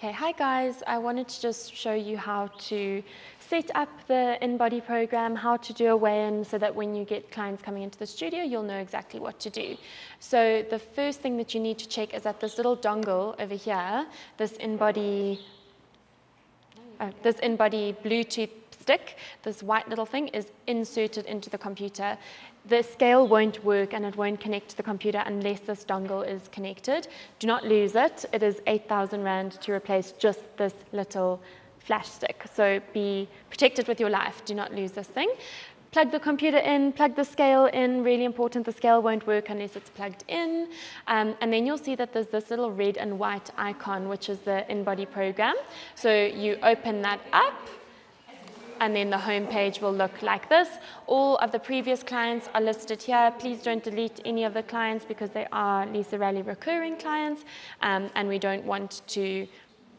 Okay, hi guys. I wanted to just show you how to set up the InBody program, how to do a weigh-in so that when you get clients coming into the studio, you'll know exactly what to do. So the first thing that you need to check is that this little dongle over here, this InBody Bluetooth stick, this white little thing is inserted into the computer. The scale won't work and it won't connect to the computer unless this dongle is connected. Do not lose it. It is 8,000 Rand to replace just this little flash stick. So be protected with your life. Do not lose this thing. Plug the computer in, plug the scale in, really important, the scale won't work unless it's plugged in. And then you'll see that there's this little red and white icon, which is the InBody program. So you open that up, and then the home page will look like this. All of the previous clients are listed here. Please don't delete any of the clients because they are Lisa Rally recurring clients, and we don't want to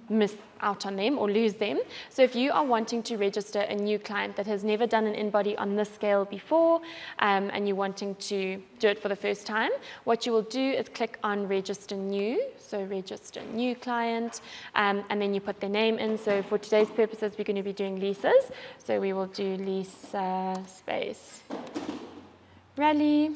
miss out on them or lose them. So if you are wanting to register a new client that has never done an InBody on this scale before, and you're wanting to do it for the first time, what you will do is click on register new. So register new client, and then you put their name in. So for today's purposes, we're going to be doing Lisa's. So we will do Lisa space Rally.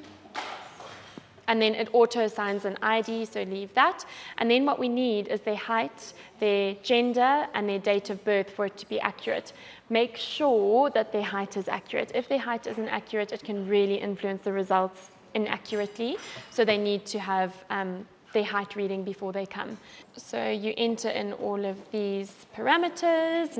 And then it auto-assigns an ID, so leave that. And then what we need is their height, their gender, and their date of birth for it to be accurate. Make sure that their height is accurate. If their height isn't accurate, it can really influence the results inaccurately. So they need to have their height reading before they come. So you enter in all of these parameters,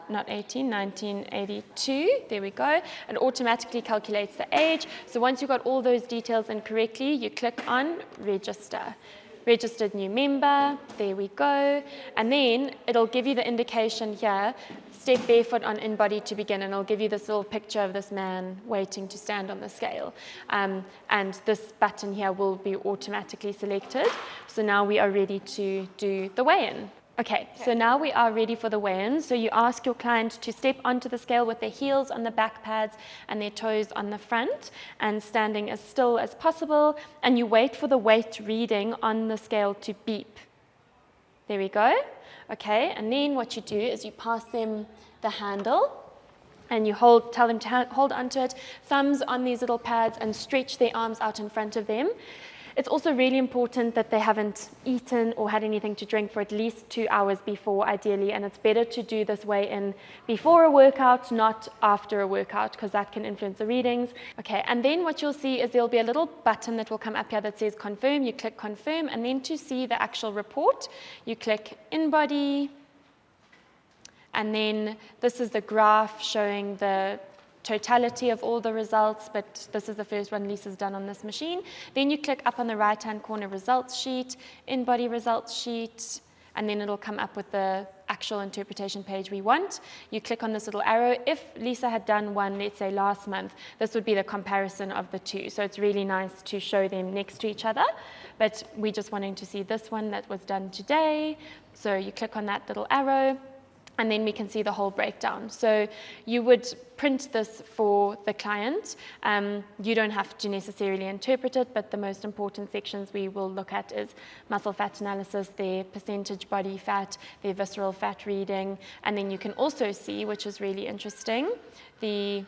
1982, there we go. It automatically calculates the age. So once you've got all those details in correctly, you click on register. Registered new member, there we go. And then it'll give you the indication here, step barefoot on InBody to begin, and it'll give you this little picture of this man waiting to stand on the scale. And this button here will be automatically selected. So now we are ready to do the weigh-in. Okay, so now we are ready for the weigh-in. So you ask your client to step onto the scale with their heels on the back pads and their toes on the front and standing as still as possible. And you wait for the weight reading on the scale to beep. There we go. Okay, and then what you do is you pass them the handle and you tell them to hold onto it, thumbs on these little pads and stretch their arms out in front of them. It's also really important that they haven't eaten or had anything to drink for at least 2 hours before, ideally, and it's better to do this weigh-in before a workout, not after a workout, because that can influence the readings. Okay, and then what you'll see is there'll be a little button that will come up here that says confirm. You click confirm, and then to see the actual report, you click InBody, and then this is the graph showing the totality of all the results, but this is the first one Lisa's done on this machine. Then you click up on the right-hand corner results sheet, InBody results sheet, and then it'll come up with the actual interpretation page we want. You click on this little arrow. If Lisa had done one, let's say last month, this would be the comparison of the two. So it's really nice to show them next to each other, but we're just wanting to see this one that was done today. So you click on that little arrow, and then we can see the whole breakdown. So you would print this for the client. You don't have to necessarily interpret it, but the most important sections we will look at is muscle fat analysis, their percentage body fat, their visceral fat reading, and then you can also see, which is really interesting, the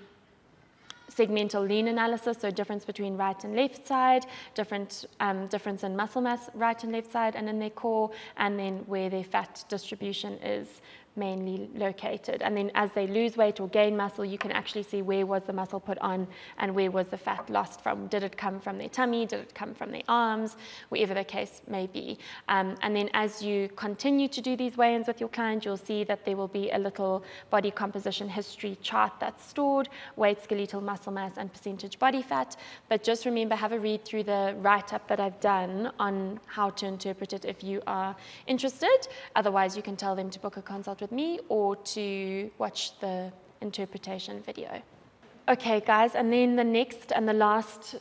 segmental lean analysis, so difference between right and left side, difference in muscle mass right and left side, and in their core, and then where their fat distribution is mainly located. And then as they lose weight or gain muscle, you can actually see where was the muscle put on and where was the fat lost from. Did it come from their tummy? Did it come from their arms? Wherever the case may be. And then as you continue to do these weigh-ins with your client, you'll see that there will be a little body composition history chart that's stored, weight, skeletal muscle mass, and percentage body fat. But just remember, have a read through the write-up that I've done on how to interpret it if you are interested. Otherwise, you can tell them to book a consult with me or to watch the interpretation video. Okay guys, and then the next and the last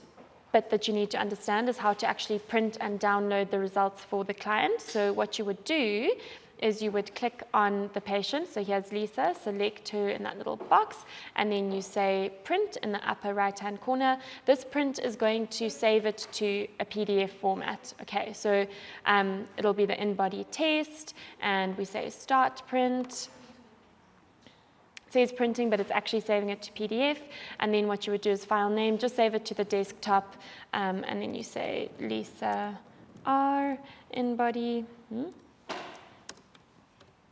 bit that you need to understand is how to actually print and download the results for the client. So what you would do is you would click on the patient. So here's Lisa, select her in that little box, and then you say print in the upper right-hand corner. This print is going to save it to a PDF format. Okay, so it'll be the in-body test, and we say start print. It says printing, but it's actually saving it to PDF. And then what you would do is file name, just save it to the desktop, and then you say Lisa R in-body.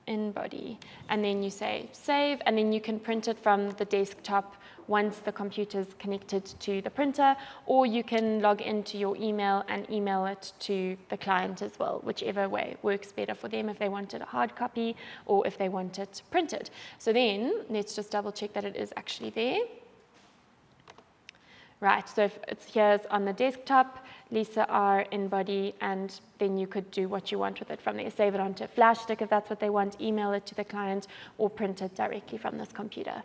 In-body, and then you say save, and then you can print it from the desktop once the computer's connected to the printer, or you can log into your email and email it to the client as well, whichever way works better for them, if they wanted a hard copy or if they want it printed. So then let's just double check that it is actually there. Right, so if it's here's on the desktop, Lisa R in-body, and then you could do what you want with it from there. Save it onto a flash stick if that's what they want, email it to the client, or print it directly from this computer.